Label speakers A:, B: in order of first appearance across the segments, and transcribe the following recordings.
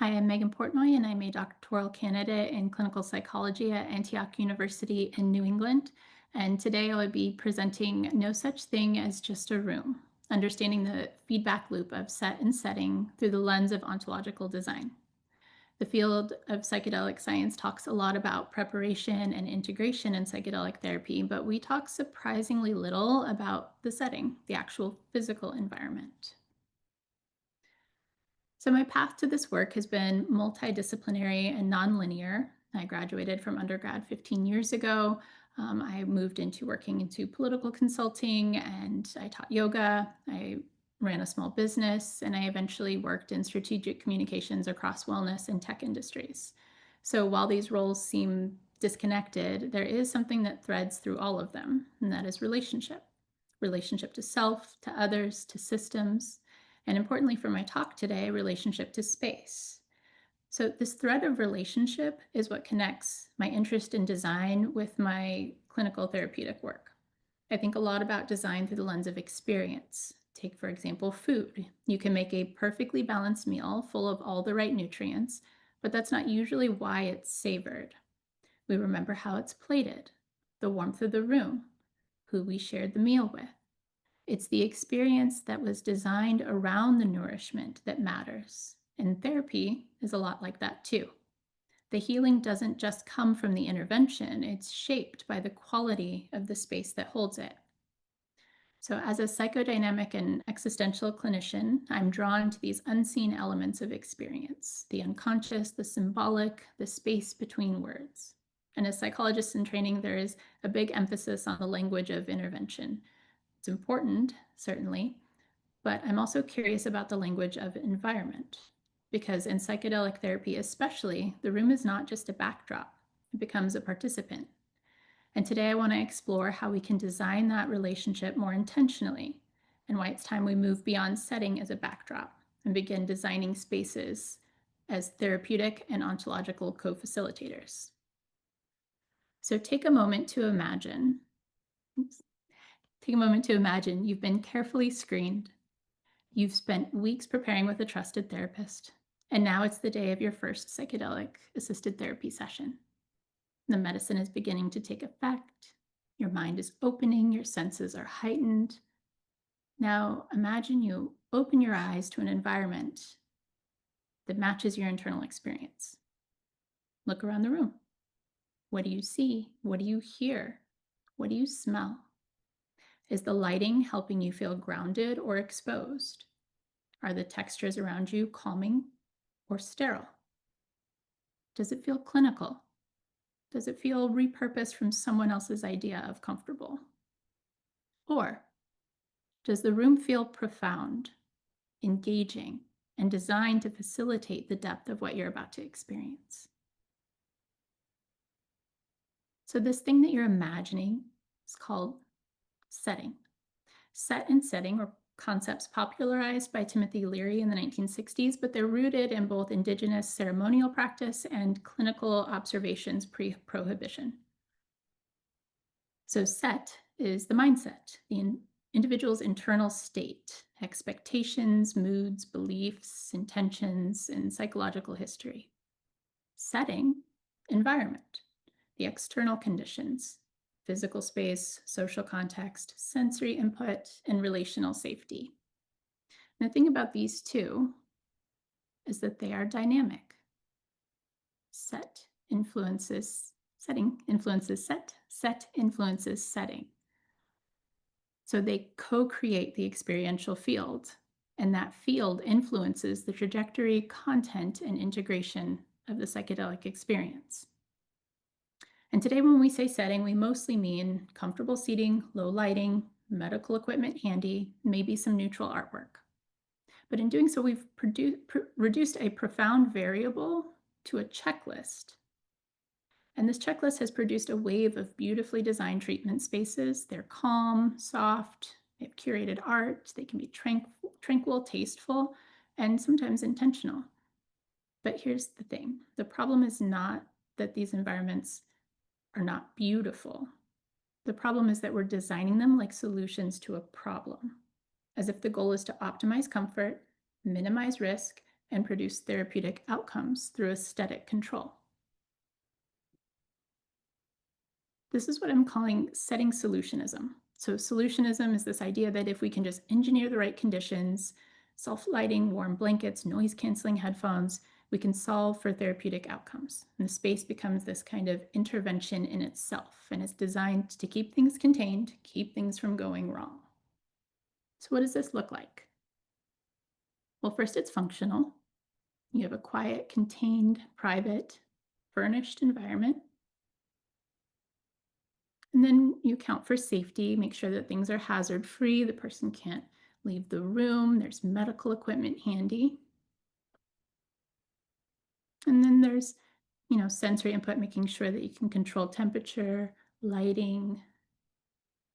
A: Hi, I'm Megan Portnoy, and I'm a doctoral candidate in clinical psychology at Antioch University in New England. And today I will be presenting No Such Thing as Just a Room, understanding the feedback loop of set and setting through the lens of ontological design. The field of psychedelic science talks a lot about preparation and integration in psychedelic therapy, but we talk surprisingly little about the setting, the actual physical environment. So my path to this work has been multidisciplinary and nonlinear. I graduated from undergrad 15 years ago. I moved into working into political consulting, and I taught yoga. I ran a small business, and I eventually worked in strategic communications across wellness and tech industries. So while these roles seem disconnected, there is something that threads through all of them, and that is relationship. Relationship to self, to others, to systems, and importantly for my talk today, relationship to space. So this thread of relationship is what connects my interest in design with my clinical therapeutic work. I think a lot about design through the lens of experience. Take, for example, food. You can make a perfectly balanced meal full of all the right nutrients, but that's not usually why it's savored. We remember how it's plated, the warmth of the room, who we shared the meal with. It's the experience that was designed around the nourishment that matters. And therapy is a lot like that too. The healing doesn't just come from the intervention, it's shaped by the quality of the space that holds it. So, as a psychodynamic and existential clinician, I'm drawn to these unseen elements of experience, the unconscious, the symbolic, the space between words. And as psychologists in training, there is a big emphasis on the language of intervention. It's important, certainly, but I'm also curious about the language of environment, because in psychedelic therapy especially, the room is not just a backdrop, it becomes a participant. And today I want to explore how we can design that relationship more intentionally, and why it's time we move beyond setting as a backdrop and begin designing spaces as therapeutic and ontological co-facilitators. So take a moment to imagine, Take a moment to imagine you've been carefully screened. You've spent weeks preparing with a trusted therapist, and now it's the day of your first psychedelic assisted therapy session. The medicine is beginning to take effect. Your mind is opening, your senses are heightened. Now imagine you open your eyes to an environment that matches your internal experience. Look around the room. What do you see? What do you hear? What do you smell? Is the lighting helping you feel grounded or exposed? Are the textures around you calming or sterile? Does it feel clinical? Does it feel repurposed from someone else's idea of comfortable? Or does the room feel profound, engaging, and designed to facilitate the depth of what you're about to experience? So this thing that you're imagining is called setting. Set and setting are concepts popularized by Timothy Leary in the 1960s, but they're rooted in both indigenous ceremonial practice and clinical observations pre-prohibition. So set is the mindset, the individual's internal state, expectations, moods, beliefs, intentions, and psychological history. Setting, environment, the external conditions, physical space, social context, sensory input, and relational safety. And the thing about these two is that they are dynamic. Setting influences set, set influences setting. So they co-create the experiential field, and that field influences the trajectory, content, and integration of the psychedelic experience. And today when we say setting, we mostly mean comfortable seating, low lighting, medical equipment handy, maybe some neutral artwork. But in doing so, we've reduced a profound variable to a checklist. And this checklist has produced a wave of beautifully designed treatment spaces. They're calm, soft, they have curated art, they can be tranquil, tasteful, and sometimes intentional. But here's the thing. The problem is not that these environments are not beautiful. The problem is that we're designing them like solutions to a problem, as if the goal is to optimize comfort, minimize risk, and produce therapeutic outcomes through aesthetic control. This is what I'm calling setting solutionism. So, solutionism is this idea that if we can just engineer the right conditions, self lighting, warm blankets, noise canceling headphones, we can solve for therapeutic outcomes. And the space becomes this kind of intervention in itself, and it's designed to keep things contained, keep things from going wrong. So, what does this look like? Well, first, it's functional. You have a quiet, contained, private, furnished environment. And then you account for safety, make sure that things are hazard free, the person can't leave the room, there's medical equipment handy. And then there's, sensory input, making sure that you can control temperature, lighting,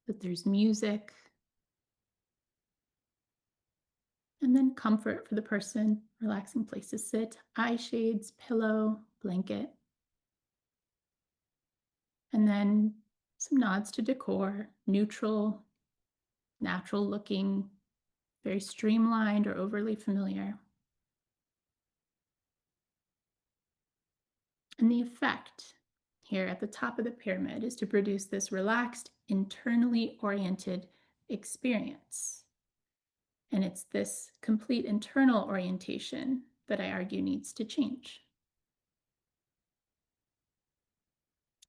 A: that there's music, and then comfort for the person, relaxing place to sit, eye shades, pillow, blanket. And then some nods to decor, neutral, natural looking, very streamlined or overly familiar. And the effect here at the top of the pyramid is to produce this relaxed, internally oriented experience. And it's this complete internal orientation that I argue needs to change.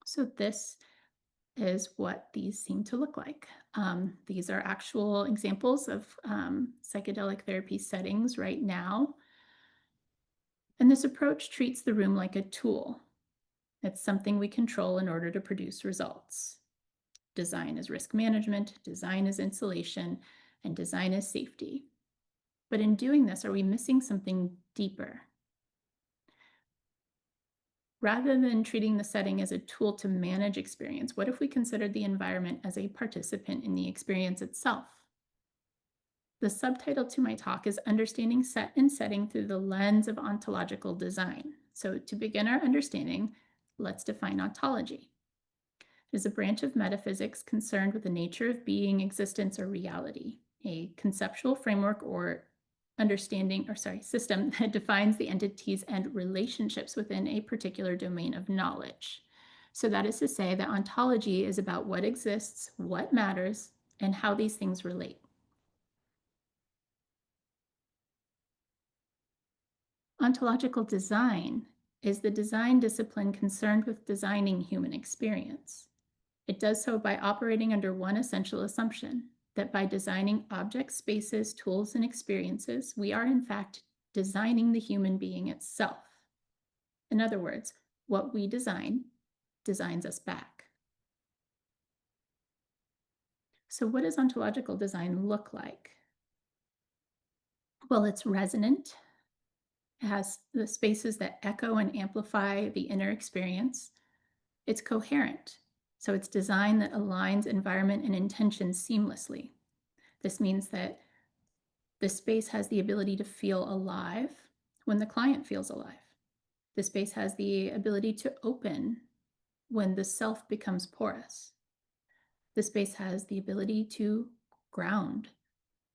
A: So, this is what these seem to look like. These are actual examples of psychedelic therapy settings right now. And this approach treats the room like a tool. It's something we control in order to produce results. Design is risk management, design is insulation, and design is safety. But in doing this, are we missing something deeper? Rather than treating the setting as a tool to manage experience, what if we considered the environment as a participant in the experience itself? The subtitle to my talk is Understanding Set and Setting Through the Lens of Ontological Design. So, to begin our understanding, let's define ontology. It is a branch of metaphysics concerned with the nature of being, existence, or reality, a conceptual framework or system that defines the entities and relationships within a particular domain of knowledge. So that is to say that ontology is about what exists, what matters, and how these things relate. Ontological design is the design discipline concerned with designing human experience. It does so by operating under one essential assumption, that by designing objects, spaces, tools, and experiences, we are in fact designing the human being itself. In other words, what we design designs us back. So what does ontological design look like? Well, it's resonant. It has the spaces that echo and amplify the inner experience. It's coherent. So it's design that aligns environment and intention seamlessly. This means that the space has the ability to feel alive when the client feels alive. The space has the ability to open when the self becomes porous. The space has the ability to ground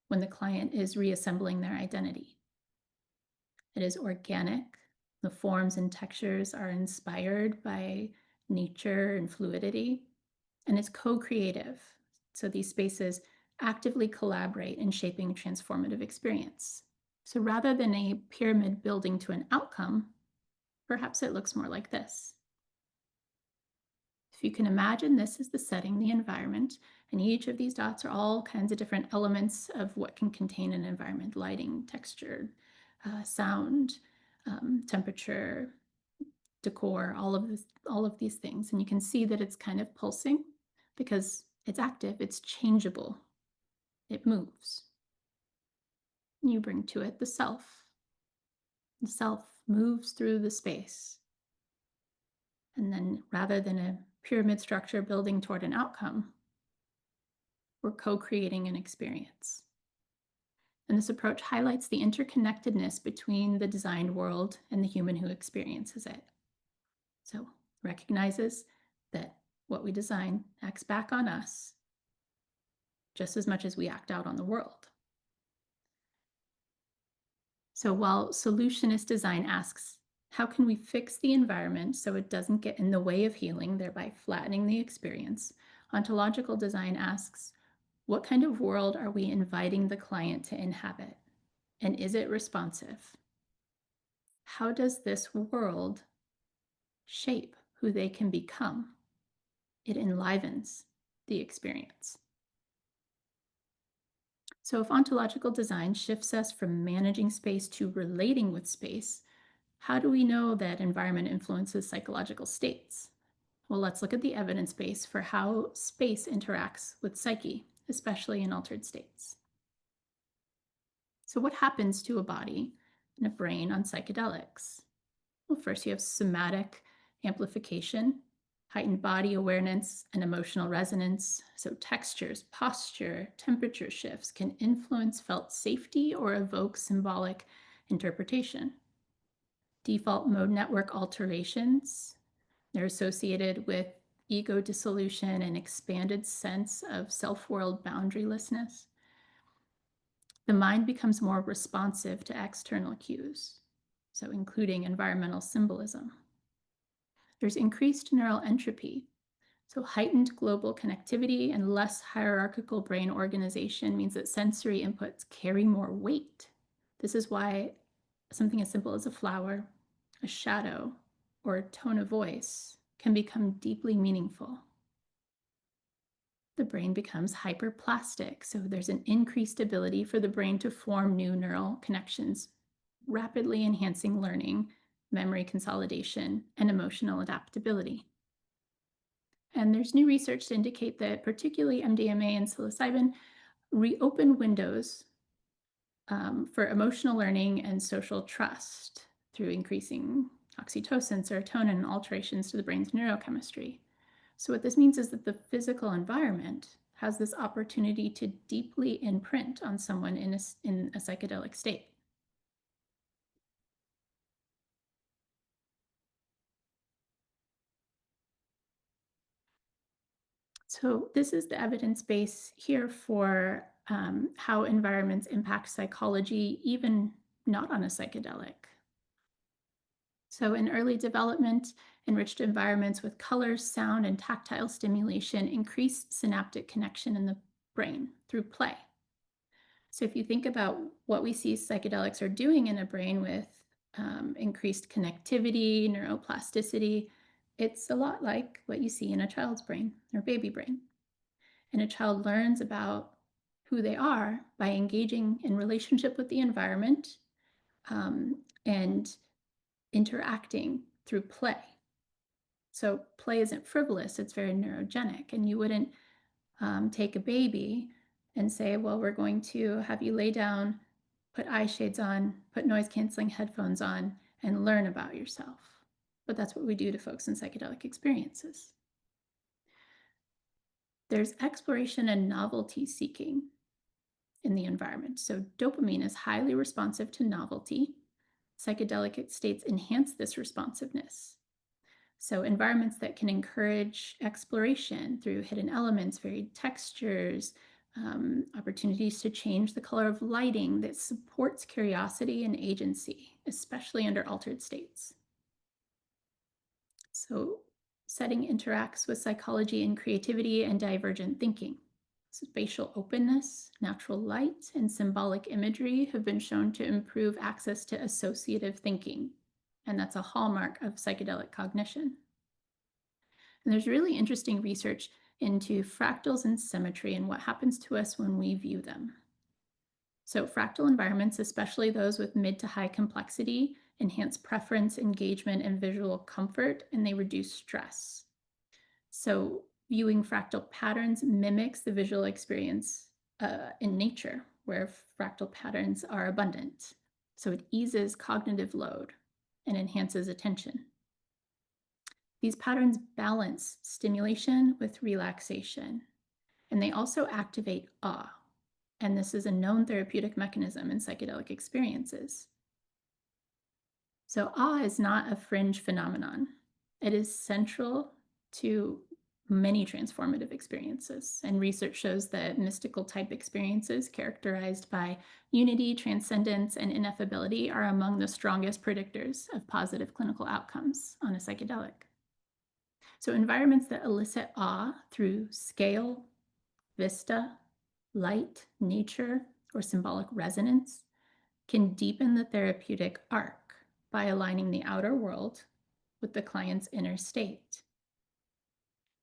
A: when the client is reassembling their identity. It is organic. The forms and textures are inspired by nature and fluidity, and it's co-creative. So these spaces actively collaborate in shaping transformative experience. So rather than a pyramid building to an outcome, perhaps it looks more like this. If you can imagine, this is the setting, the environment, and each of these dots are all kinds of different elements of what can contain an environment: lighting, texture, sound, temperature, decor, all of these things. And you can see that it's kind of pulsing because it's active, it's changeable, it moves. You bring to it the self. The self moves through the space. And then rather than a pyramid structure building toward an outcome, we're co-creating an experience. And this approach highlights the interconnectedness between the designed world and the human who experiences it. So recognizes that what we design acts back on us just as much as we act out on the world. So while solutionist design asks, how can we fix the environment so it doesn't get in the way of healing, thereby flattening the experience? Ontological design asks, what kind of world are we inviting the client to inhabit? And is it responsive? How does this world shape who they can become? It enlivens the experience. So if ontological design shifts us from managing space to relating with space, how do we know that environment influences psychological states? Well, let's look at the evidence base for how space interacts with psyche, especially in altered states. So what happens to a body and a brain on psychedelics? Well, first you have somatic amplification, heightened body awareness, and emotional resonance. So textures, posture, temperature shifts can influence felt safety or evoke symbolic interpretation. Default mode network alterations, they're associated with ego dissolution and expanded sense of self-world boundarylessness. The mind becomes more responsive to external cues, so including environmental symbolism. There's increased neural entropy, so heightened global connectivity and less hierarchical brain organization means that sensory inputs carry more weight. This is why something as simple as a flower, a shadow, or a tone of voice can become deeply meaningful. The brain becomes hyperplastic, so there's an increased ability for the brain to form new neural connections, rapidly enhancing learning, memory consolidation, and emotional adaptability. And there's new research to indicate that particularly MDMA and psilocybin reopen windows for emotional learning and social trust through increasing oxytocin, serotonin, and alterations to the brain's neurochemistry. So what this means is that the physical environment has this opportunity to deeply imprint on someone in a psychedelic state. So this is the evidence base here for how environments impact psychology, even not on a psychedelic. So in early development, enriched environments with color, sound, and tactile stimulation increased synaptic connection in the brain through play. So if you think about what we see psychedelics are doing in a brain with increased connectivity, neuroplasticity, it's a lot like what you see in a child's brain or baby brain. And a child learns about who they are by engaging in relationship with the environment and interacting through play. So play isn't frivolous, it's very neurogenic. And you wouldn't take a baby and say, well, we're going to have you lay down, put eye shades on, put noise canceling headphones on, and learn about yourself. But that's what we do to folks in psychedelic experiences. There's exploration and novelty seeking in the environment. So dopamine is highly responsive to novelty. Psychedelic states enhance this responsiveness. So environments that can encourage exploration through hidden elements, varied textures, opportunities to change the color of lighting that supports curiosity and agency, especially under altered states. So setting interacts with psychology and creativity and divergent thinking. Spatial openness, natural light, and symbolic imagery have been shown to improve access to associative thinking, and that's a hallmark of psychedelic cognition. And there's really interesting research into fractals and symmetry and what happens to us when we view them. So fractal environments, especially those with mid to high complexity, enhance preference, engagement, and visual comfort, and they reduce stress. So viewing fractal patterns mimics the visual experience in nature, where fractal patterns are abundant. So it eases cognitive load and enhances attention. These patterns balance stimulation with relaxation, and they also activate awe. And this is a known therapeutic mechanism in psychedelic experiences. So awe is not a fringe phenomenon. It is central to many transformative experiences. And research shows that mystical type experiences characterized by unity, transcendence, and ineffability are among the strongest predictors of positive clinical outcomes on a psychedelic. So environments that elicit awe through scale, vista, light, nature, or symbolic resonance can deepen the therapeutic arc by aligning the outer world with the client's inner state.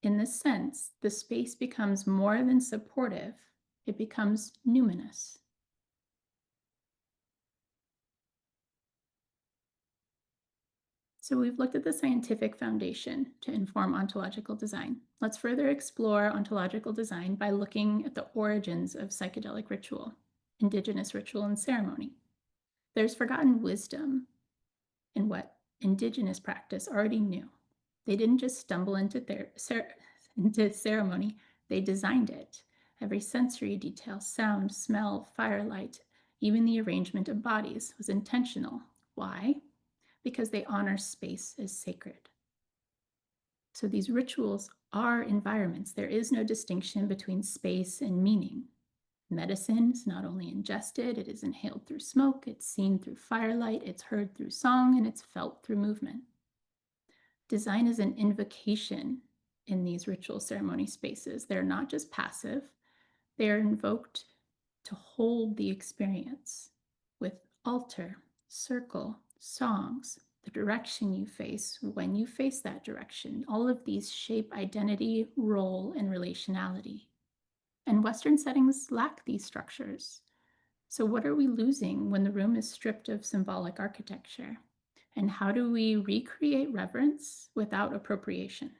A: In this sense, the space becomes more than supportive, it becomes numinous. So we've looked at the scientific foundation to inform ontological design. Let's further explore ontological design by looking at the origins of psychedelic ritual, indigenous ritual and ceremony. There's forgotten wisdom in what indigenous practice already knew. They didn't just stumble into ceremony, they designed it. Every sensory detail, sound, smell, firelight, even the arrangement of bodies was intentional. Why? Because they honor space as sacred. So these rituals are environments. There is no distinction between space and meaning. Medicine is not only ingested, it is inhaled through smoke, it's seen through firelight, it's heard through song, and it's felt through movement. Design is an invocation in these ritual ceremony spaces. They're not just passive, they are invoked to hold the experience with altar, circle, songs, the direction you face, when you face that direction. All of these shape identity, role, and relationality. And Western settings lack these structures. So, what are we losing when the room is stripped of symbolic architecture? And how do we recreate reverence without appropriation?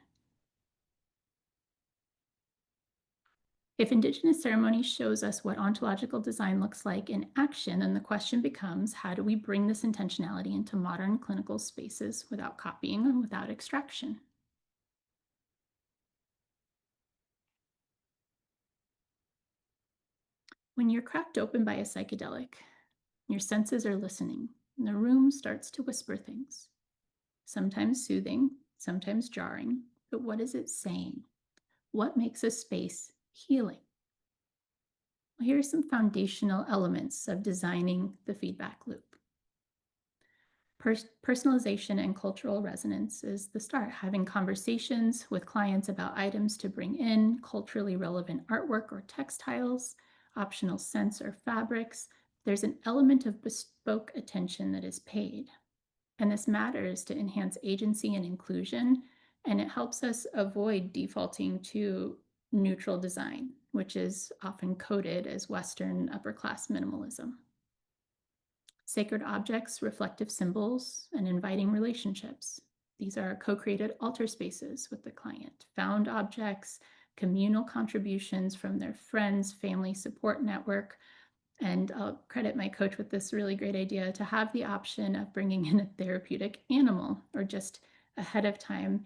A: If Indigenous ceremony shows us what ontological design looks like in action, then the question becomes, how do we bring this intentionality into modern clinical spaces without copying and without extraction? When you're cracked open by a psychedelic, your senses are listening, and the room starts to whisper things, sometimes soothing, sometimes jarring. But what is it saying? What makes a space healing? Well, here are some foundational elements of designing the feedback loop. Personalization and cultural resonance is the start. Having conversations with clients about items to bring in, culturally relevant artwork or textiles, optional scents or fabrics. There's an element of bespoke attention that is paid. And this matters to enhance agency and inclusion, and it helps us avoid defaulting to neutral design, which is often coded as Western upper class minimalism. Sacred objects, reflective symbols, and inviting relationships. These are co-created altar spaces with the client, found objects, communal contributions from their friends, family support network. And I'll credit my coach with this really great idea to have the option of bringing in a therapeutic animal, or just ahead of time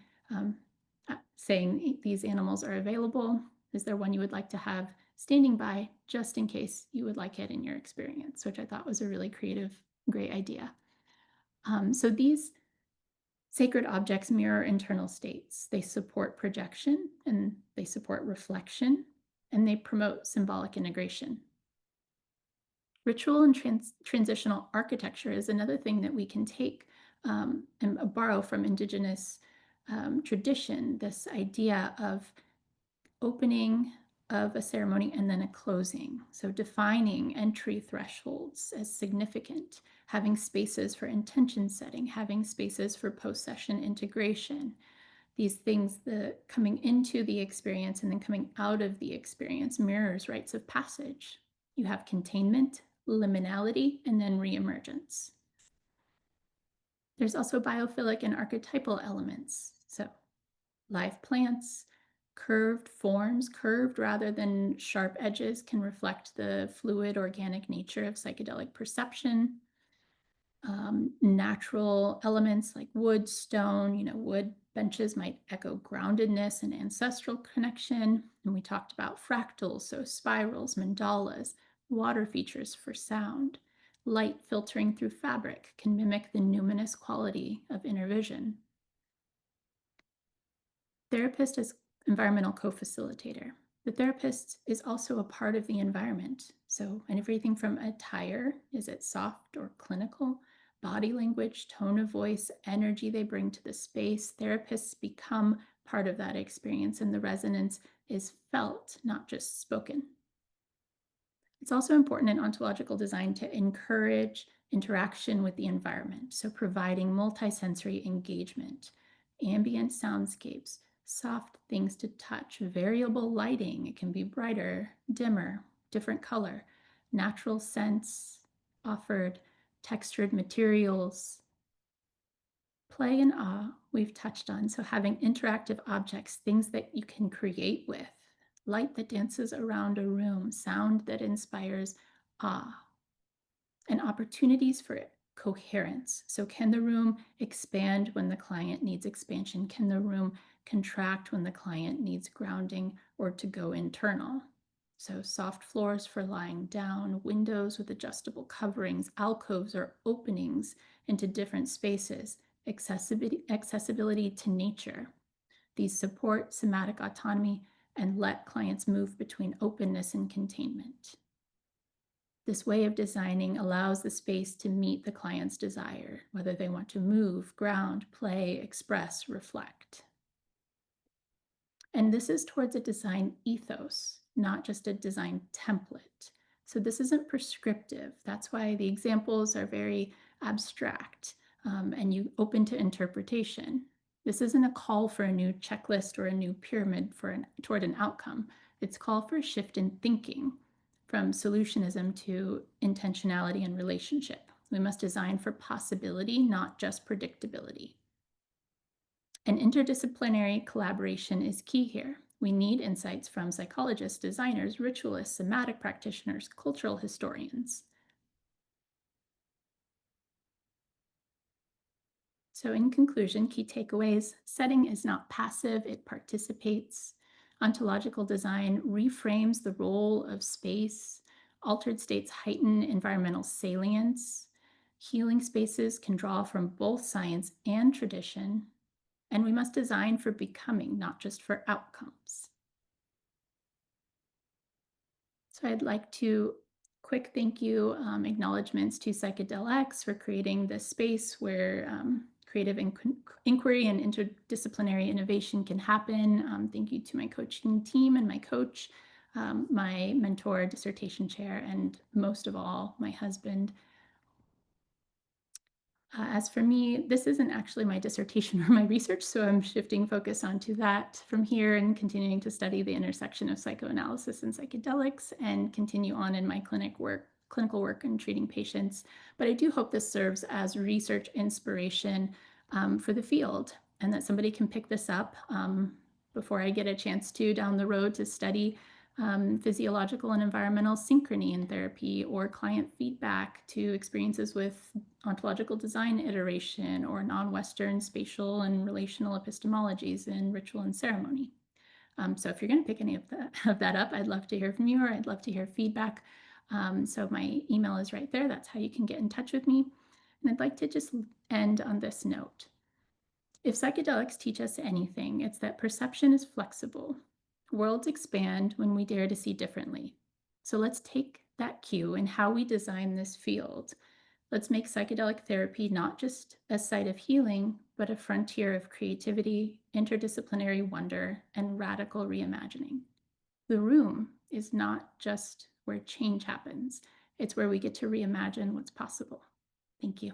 A: saying these animals are available. Is there one you would like to have standing by just in case you would like it in your experience, which I thought was a really creative, great idea. So these sacred objects mirror internal states. They support projection and they support reflection, and they promote symbolic integration. Ritual and transitional architecture is another thing that we can take and borrow from Indigenous tradition, this idea of opening of a ceremony and then a closing. So defining entry thresholds as significant, having spaces for intention setting, having spaces for post-session integration. These things, the coming into the experience and then coming out of the experience mirrors rites of passage. You have containment, liminality, and then reemergence. There's also biophilic and archetypal elements. So live plants, curved forms, curved rather than sharp edges, can reflect the fluid organic nature of psychedelic perception. Natural elements like wood, stone, wood benches might echo groundedness and ancestral connection. And we talked about fractals, so spirals, mandalas, water features for sound. Light filtering through fabric can mimic the numinous quality of inner vision. Therapist as environmental co-facilitator. The therapist is also a part of the environment. So, and everything from attire, is it soft or clinical? Body language, tone of voice, energy they bring to the space. Therapists become part of that experience, and the resonance is felt, not just spoken. It's also important in ontological design to encourage interaction with the environment, so providing multisensory engagement, ambient soundscapes, soft things to touch, variable lighting, it can be brighter, dimmer, different color, natural scents offered, textured materials, play and awe we've touched on, so having interactive objects, things that you can create with, light that dances around a room, sound that inspires awe, and opportunities for coherence. So can the room expand when the client needs expansion? Can the room contract when the client needs grounding or to go internal? So soft floors for lying down, windows with adjustable coverings, alcoves or openings into different spaces, accessibility to nature. These support somatic autonomy and let clients move between openness and containment. This way of designing allows the space to meet the client's desire, whether they want to move, ground, play, express, reflect. And this is towards a design ethos, not just a design template. So this isn't prescriptive. That's why the examples are very abstract and you open to interpretation. This isn't a call for a new checklist or a new pyramid toward an outcome. It's a call for a shift in thinking from solutionism to intentionality and relationship. We must design for possibility, not just predictability. And interdisciplinary collaboration is key here. We need insights from psychologists, designers, ritualists, somatic practitioners, cultural historians. So in conclusion, key takeaways: setting is not passive, it participates. Ontological design reframes the role of space. Altered states heighten environmental salience. Healing spaces can draw from both science and tradition. And we must design for becoming, not just for outcomes. So I'd like to quick thank you, acknowledgements to PsychedelX for creating this space where creative inquiry and interdisciplinary innovation can happen. Thank you to my coaching team and my coach, my mentor, dissertation chair, and most of all, my husband. As for me, this isn't actually my dissertation or my research, so I'm shifting focus onto that from here and continuing to study the intersection of psychoanalysis and psychedelics and continue on in my clinical work and treating patients. But I do hope this serves as research inspiration for the field and that somebody can pick this up before I get a chance to down the road to study physiological and environmental synchrony in therapy or client feedback to experiences with ontological design iteration or non-Western spatial and relational epistemologies in ritual and ceremony. So if you're going to pick any of that up, I'd love to hear from you, or I'd love to hear feedback. So my email is right there. That's how you can get in touch with me. And I'd like to just end on this note. If psychedelics teach us anything, it's that perception is flexible. Worlds expand when we dare to see differently. So let's take that cue in how we design this field. Let's make psychedelic therapy not just a site of healing, but a frontier of creativity, interdisciplinary wonder, and radical reimagining. The room is not just where change happens, it's where we get to reimagine what's possible. Thank you.